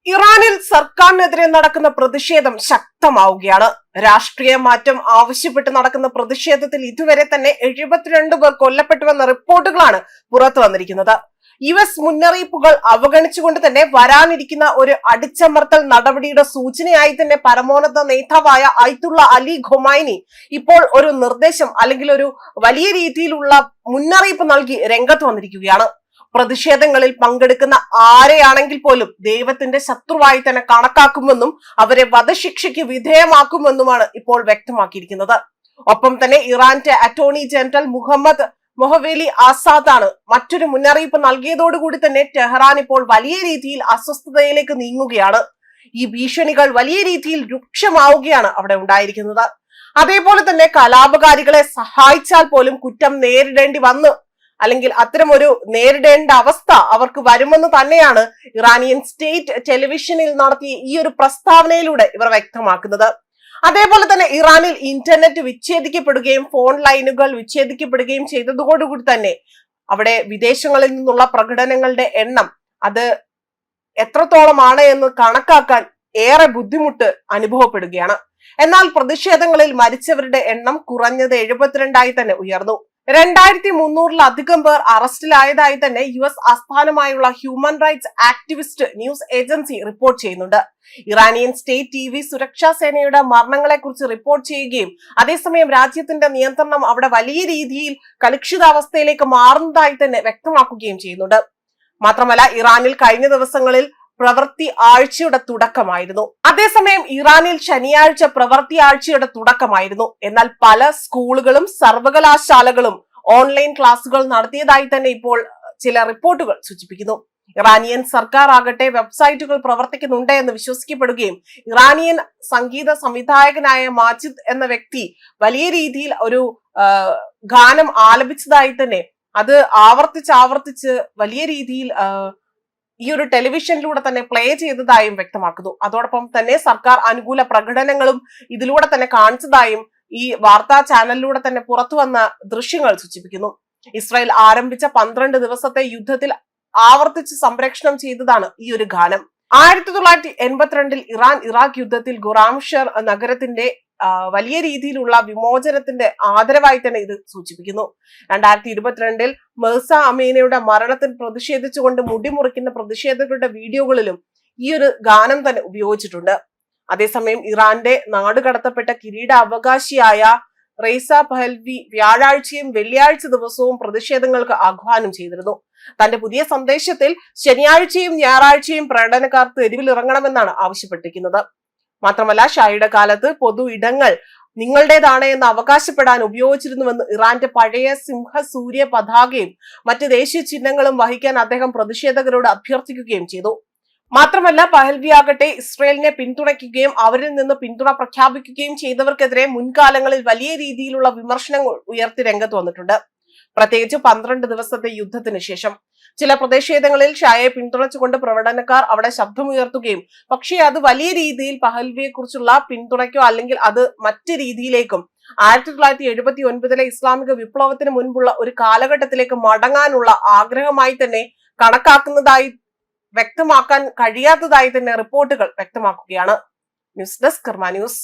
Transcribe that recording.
ഇറാനിൽ സർക്കാരിനെതിരെ നടക്കുന്ന പ്രതിഷേധം ശക്തമാവുകയാണ്. രാഷ്ട്രീയ മാറ്റം ആവശ്യപ്പെട്ട് നടക്കുന്ന പ്രതിഷേധത്തിൽ ഇതുവരെ തന്നെ 72 പേർ കൊല്ലപ്പെട്ടുവെന്ന റിപ്പോർട്ടുകളാണ് പുറത്തു വന്നിരിക്കുന്നത്. US മുന്നറിയിപ്പുകൾ അവഗണിച്ചുകൊണ്ട് തന്നെ വരാനിരിക്കുന്ന ഒരു അടിച്ചമർത്തൽ നടപടിയുടെ സൂചനയായി തന്നെ പരമോന്നത നേതാവായ അയത്തുള്ള അലി ഖൊമൈനി ഇപ്പോൾ ഒരു നിർദ്ദേശം അല്ലെങ്കിൽ ഒരു വലിയ രീതിയിലുള്ള മുന്നറിയിപ്പ് നൽകി രംഗത്ത് വന്നിരിക്കുകയാണ്. പ്രതിഷേധങ്ങളിൽ പങ്കെടുക്കുന്ന ആരെയാണെങ്കിൽ പോലും ദൈവത്തിന്റെ ശത്രുവായി തന്നെ കണക്കാക്കുമെന്നും അവരെ വധശിക്ഷയ്ക്ക് വിധേയമാക്കുമെന്നുമാണ് ഇപ്പോൾ വ്യക്തമാക്കിയിരിക്കുന്നത്. ഒപ്പം തന്നെ ഇറാന്റെ അറ്റോർണി ജനറൽ മുഹമ്മദ് മൊഹവേലി ആസാദാണ് മറ്റൊരു മുന്നറിയിപ്പ് നൽകിയതോടുകൂടി തന്നെ ടെഹ്റാൻ ഇപ്പോൾ വലിയ രീതിയിൽ അസ്വസ്ഥതയിലേക്ക് നീങ്ങുകയാണ്. ഈ ഭീഷണികൾ വലിയ രീതിയിൽ രൂക്ഷമാവുകയാണ് അവിടെ ഉണ്ടായിരിക്കുന്നത്. അതേപോലെ തന്നെ കലാപകാരികളെ സഹായിച്ചാൽ പോലും കുറ്റം നേരിടേണ്ടി വന്ന് അല്ലെങ്കിൽ അത്തരമൊരു നേരിടേണ്ട അവസ്ഥ അവർക്ക് വരുമെന്ന് തന്നെയാണ് ഇറാനിയൻ സ്റ്റേറ്റ് ടെലിവിഷനിൽ നടത്തിയ ഈ ഒരു പ്രസ്താവനയിലൂടെ ഇവർ വ്യക്തമാക്കുന്നത്. അതേപോലെ തന്നെ ഇറാനിൽ ഇന്റർനെറ്റ് വിച്ഛേദിക്കപ്പെടുകയും ഫോൺ ലൈനുകൾ വിച്ഛേദിക്കപ്പെടുകയും ചെയ്തതോടുകൂടി തന്നെ അവിടെ വിദേശങ്ങളിൽ നിന്നുള്ള പ്രകടനങ്ങളുടെ എണ്ണം അത് എത്രത്തോളമാണ് എന്ന് കണക്കാക്കാൻ ഏറെ ബുദ്ധിമുട്ട് അനുഭവപ്പെടുകയാണ്. എന്നാൽ പ്രതിഷേധങ്ങളിൽ മരിച്ചവരുടെ എണ്ണം കുറഞ്ഞത് 72 തന്നെ ഉയർന്നു. 2300-ലധികം പേർ അറസ്റ്റിലായതായി തന്നെ US ആസ്ഥാനമായുള്ള human rights activist news agency report ചെയ്യുന്നുണ്ട്. ഇറാനിയൻ സ്റ്റേറ്റ് TV സുരക്ഷാ സേനയുടെ മരണങ്ങളെ കുറിച്ച് റിപ്പോർട്ട് ചെയ്യുകയും അതേസമയം രാജ്യത്തിന്റെ നിയന്ത്രണം അവിടെ വലിയ രീതിയിൽ കലുഷിതാവസ്ഥയിലേക്ക് മാറുന്നതായി തന്നെ വ്യക്തമാക്കുകയും ചെയ്യുന്നുണ്ട്. മാത്രമല്ല ഇറാനിൽ കഴിഞ്ഞ ദിവസങ്ങളിൽ പ്രവൃത്തി ആഴ്ചയുടെ തുടക്കമായിരുന്നു. അതേസമയം ഇറാനിൽ ശനിയാഴ്ച പ്രവൃത്തി ആഴ്ചയുടെ തുടക്കമായിരുന്നു. എന്നാൽ പല സ്കൂളുകളും സർവകലാശാലകളും ഓൺലൈൻ ക്ലാസുകൾ നടത്തിയതായി തന്നെ ഇപ്പോൾ ചില റിപ്പോർട്ടുകൾ സൂചിപ്പിക്കുന്നു. ഇറാനിയൻ സർക്കാർ ആകട്ടെ വെബ്സൈറ്റുകൾ പ്രവർത്തിക്കുന്നുണ്ട് എന്ന് വിശ്വസിക്കപ്പെടുകയും ഇറാനിയൻ സംഗീത സംവിധായകനായ മാജിദ് എന്ന വ്യക്തി വലിയ രീതിയിൽ ഒരു ഗാനം ആലപിച്ചതായി തന്നെ അത് ആവർത്തിച്ച് വലിയ രീതിയിൽ ഈ ഒരു ടെലിവിഷനിലൂടെ തന്നെ പ്ലേ ചെയ്തതായും വ്യക്തമാക്കുന്നു. അതോടൊപ്പം തന്നെ സർക്കാർ അനുകൂല പ്രകടനങ്ങളും ഇതിലൂടെ തന്നെ കാണിച്ചതായും ഈ വാർത്താ ചാനലിലൂടെ തന്നെ പുറത്തു വന്ന ദൃശ്യങ്ങൾ സൂചിപ്പിക്കുന്നു. ഇസ്രായേൽ ആരംഭിച്ച 12 ദിവസത്തെ യുദ്ധത്തിൽ ആവർത്തിച്ച് സംപ്രേഷണം ചെയ്തതാണ് ഈ ഒരു ഗാനം. 1982-ൽ ഇറാൻ ഇറാഖ് യുദ്ധത്തിൽ ഖുറാംഷർ നഗരത്തിന്റെ വലിയ രീതിയിലുള്ള വിമോചനത്തിന്റെ ആദരവായി തന്നെ ഇത് സൂചിപ്പിക്കുന്നു. 2022-ൽ മെഹ്സ അമീനയുടെ മരണത്തിൽ പ്രതിഷേധിച്ചുകൊണ്ട് മുടിമുറിക്കുന്ന പ്രതിഷേധകരുടെ വീഡിയോകളിലും ഈ ഒരു ഗാനം തന്നെ ഉപയോഗിച്ചിട്ടുണ്ട്. അതേസമയം ഇറാന്റെ നാടുകടത്തപ്പെട്ട കിരീടാവകാശിയായ റെയ്സ പഹൽവി വ്യാഴാഴ്ചയും വെള്ളിയാഴ്ച ദിവസവും പ്രതിഷേധങ്ങൾക്ക് ആഹ്വാനം ചെയ്തിരുന്നു. തന്റെ പുതിയ സന്ദേശത്തിൽ ശനിയാഴ്ചയും ഞായറാഴ്ചയും പ്രകടനക്കാർ തെരുവിൽ ഇറങ്ങണമെന്നാണ് ആവശ്യപ്പെട്ടിരിക്കുന്നത്. മാത്രമല്ല ഷായുടെ കാലത്ത് പൊതു ഇടങ്ങൾ നിങ്ങളുടേതാണ് എന്ന് അവകാശപ്പെടാൻ ഉപയോഗിച്ചിരുന്നുവെന്ന് ഇറാന്റെ പഴയ സിംഹ സൂര്യ പതാകയും മറ്റ് ദേശീയ ചിഹ്നങ്ങളും വഹിക്കാൻ അദ്ദേഹം പ്രതിഷേധകരോട് അഭ്യർത്ഥിക്കുകയും ചെയ്തു. മാത്രമല്ല പഹൽവി ആകട്ടെ ഇസ്രയേലിനെ പിന്തുണയ്ക്കുകയും അവരിൽ നിന്ന് പിന്തുണ പ്രഖ്യാപിക്കുകയും ചെയ്തവർക്കെതിരെ മുൻകാലങ്ങളിൽ വലിയ രീതിയിലുള്ള വിമർശനങ്ങൾ ഉയർത്തി രംഗത്ത് വന്നിട്ടുണ്ട്. പ്രത്യേകിച്ച് 12 ദിവസത്തെ യുദ്ധത്തിന് ശേഷം ചില പ്രതിഷേധങ്ങളിൽ ഷായെ പിന്തുണച്ചുകൊണ്ട് പ്രകടനക്കാർ അവിടെ ശബ്ദമുയർത്തുകയും പക്ഷേ അത് വലിയ രീതിയിൽ പഹൽവിയെ കുറിച്ചുള്ള പിന്തുണയ്ക്കോ അല്ലെങ്കിൽ അത് മറ്റ് രീതിയിലേക്കും 1979-ലെ ഇസ്ലാമിക വിപ്ലവത്തിന് മുൻപുള്ള ഒരു കാലഘട്ടത്തിലേക്ക് മടങ്ങാനുള്ള ആഗ്രഹമായി തന്നെ കണക്കാക്കുന്നതായി വ്യക്തമാക്കാൻ കഴിയാത്തതായി തന്നെ റിപ്പോർട്ടുകൾ വ്യക്തമാക്കുകയാണ്. ന്യൂസ് ഡെസ്ക് കർമ്മ ന്യൂസ്.